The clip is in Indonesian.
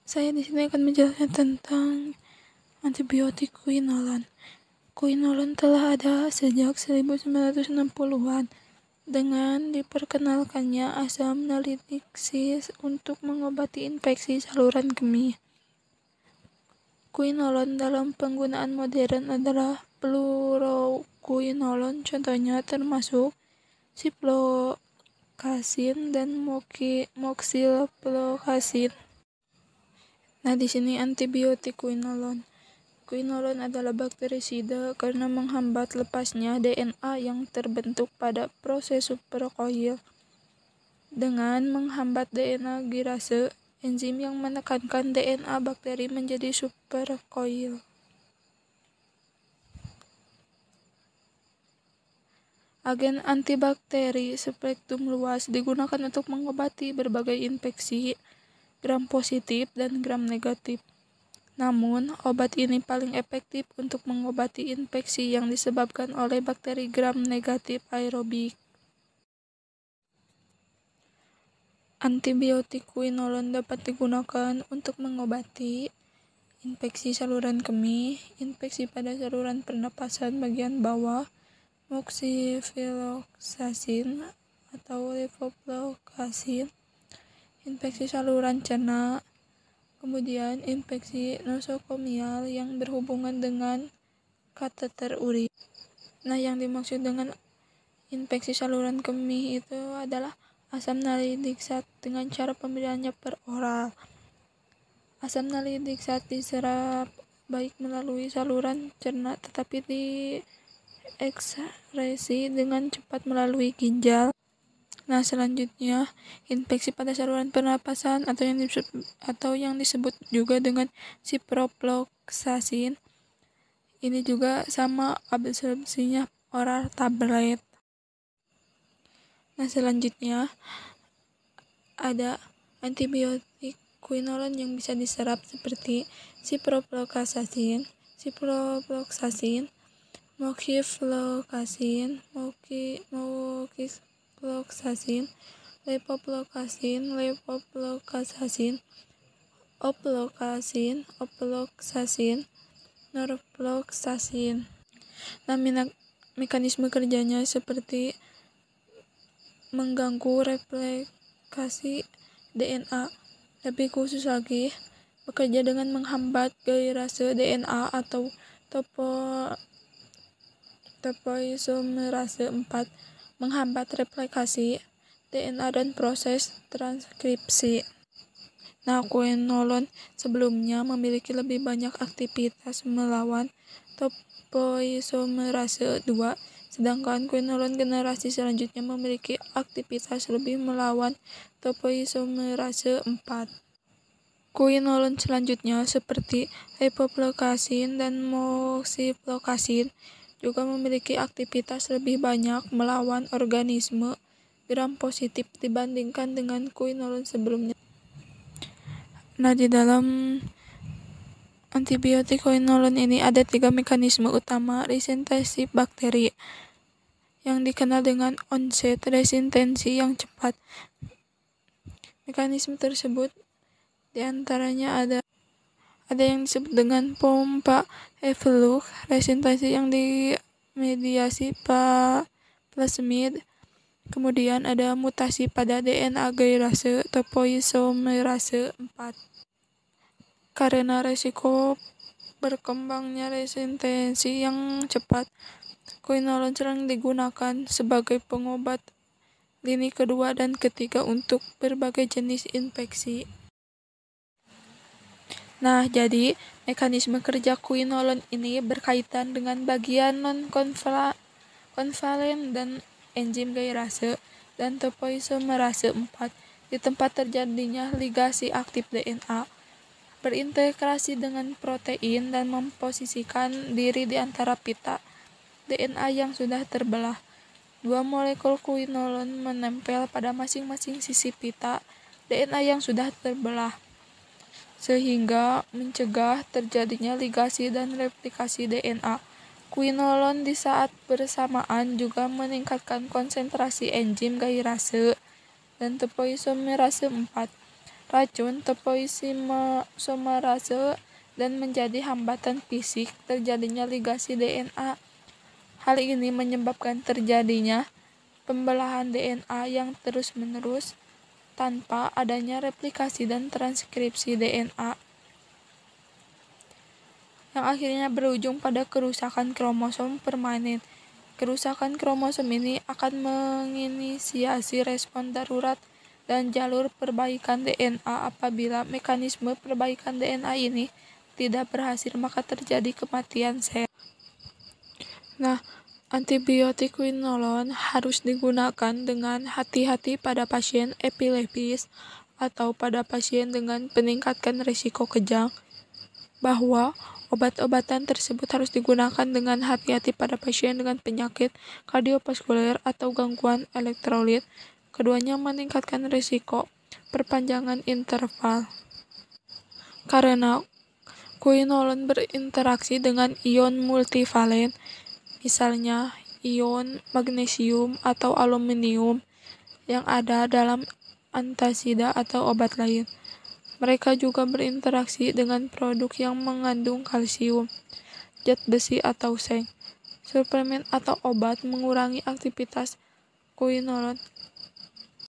Saya di sini akan menjelaskan tentang antibiotik quinolone. Quinolone telah ada sejak 1960-an dengan diperkenalkannya asam nalidiksir untuk mengobati infeksi saluran kemih. Quinolone dalam penggunaan modern adalah fluoroquinolone, contohnya termasuk ciprofloxacin dan moxifloxacin. Nah, di sini antibiotik quinolone. Quinolone adalah bakterisida karena menghambat lepasnya DNA yang terbentuk pada proses superkoil. Dengan menghambat DNA girase, enzim yang menekankan DNA bakteri menjadi superkoil. Agen antibakteri spektrum luas digunakan untuk mengobati berbagai infeksi gram positif dan gram negatif. Namun, obat ini paling efektif untuk mengobati infeksi yang disebabkan oleh bakteri gram negatif aerobik. Antibiotik quinolone dapat digunakan untuk mengobati infeksi saluran kemih, infeksi pada saluran pernapasan bagian bawah, moxifloxacin atau levofloxacin, infeksi saluran cerna, kemudian infeksi nosokomial yang berhubungan dengan kateter urin. Nah, yang dimaksud dengan infeksi saluran kemih itu adalah asam nalidiksat dengan cara pemberiannya per oral. Asam nalidiksat diserap baik melalui saluran cerna tetapi diekskresi dengan cepat melalui ginjal. Nah, selanjutnya infeksi pada saluran pernapasan atau yang disebut juga dengan ciprofloxacin. Ini juga sama absorpsinya oral tablet. Nah, selanjutnya ada antibiotik quinolone yang bisa diserap seperti ciprofloxacin, moxifloxacin, levofloxacin, ofloxacin, norfloxacin. Nah, mekanisme kerjanya seperti mengganggu replikasi DNA. Lebih khusus lagi, bekerja dengan menghambat gairase DNA atau topoisomerase 4, menghambat replikasi DNA dan proses transkripsi. Nah, quinolone sebelumnya memiliki lebih banyak aktivitas melawan topoisomerase 2, sedangkan quinolone generasi selanjutnya memiliki aktivitas lebih melawan topoisomerase 4. Quinolone selanjutnya seperti levofloxacin dan moxifloxacin juga memiliki aktivitas lebih banyak melawan organisme gram positif dibandingkan dengan quinolone sebelumnya. Nah, di dalam antibiotik quinolone ini ada 3 mekanisme utama resistensi bakteri yang dikenal dengan onset resistensi yang cepat. Mekanisme tersebut diantaranya ada yang disebut dengan pompa efflux resistensi yang dimediasi plasmid. Kemudian ada mutasi pada DNA gairase topoisomerase 4. Karena resiko berkembangnya resistensi yang cepat, quinolone sering digunakan sebagai pengobat lini kedua dan ketiga untuk berbagai jenis infeksi. Nah, jadi mekanisme kerja quinolone ini berkaitan dengan bagian non-konvalen dan enzim gairase dan topoisomerase 4 di tempat terjadinya ligasi aktif DNA, berintegrasi dengan protein dan memposisikan diri di antara pita DNA yang sudah terbelah. 2 molekul quinolone menempel pada masing-masing sisi pita DNA yang sudah terbelah, sehingga mencegah terjadinya ligasi dan replikasi DNA. Quinolone di saat bersamaan juga meningkatkan konsentrasi enzim gairase dan topoisomerase 4. racun, topoisomerase, dan menjadi hambatan fisik terjadinya ligasi DNA. Hal ini menyebabkan terjadinya pembelahan DNA yang terus-menerus tanpa adanya replikasi dan transkripsi DNA, yang akhirnya berujung pada kerusakan kromosom permanen. Kerusakan kromosom ini akan menginisiasi respon darurat dan jalur perbaikan DNA. Apabila mekanisme perbaikan DNA ini tidak berhasil, maka terjadi kematian sel. Nah, antibiotik quinolone harus digunakan dengan hati-hati pada pasien epileptis atau pada pasien dengan peningkatan risiko kejang. Bahwa obat-obatan tersebut harus digunakan dengan hati-hati pada pasien dengan penyakit kardiovaskuler atau gangguan elektrolit. Keduanya meningkatkan risiko perpanjangan interval. Karena quinolone berinteraksi dengan ion multivalen, misalnya ion magnesium atau aluminium yang ada dalam antasida atau obat lain. Mereka juga berinteraksi dengan produk yang mengandung kalsium, zat besi atau seng. Suplemen atau obat mengurangi aktivitas quinolone